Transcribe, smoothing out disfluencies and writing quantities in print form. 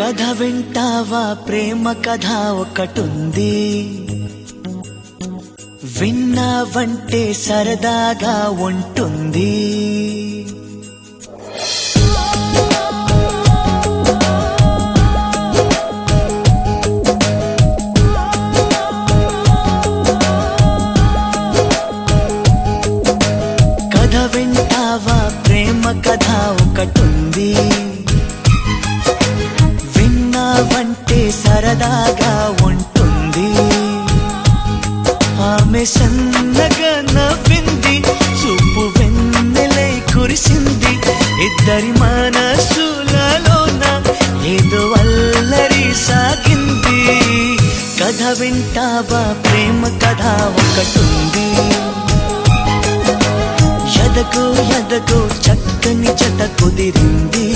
కథ వింటావా ప్రేమ కథ ఒకటుంది, విన్నావంటే సరదాగా ఉంటుంది. కథ వింటావా ప్రేమ కథ ఒకటుంది, విన్నావంటే సరదాగా ఉంటుంది. ఆమె సన్నగా నవ్వింది, చూపు వెన్నెలై కురిసింది. ఇద్దరి మనసులలోన ఏదో అల్లరి సాగింది. కథ వింటావా ప్రేమ కథ ఒకటుంది, ఎదగో ఎదగో చక్కని జత కుదిరింది.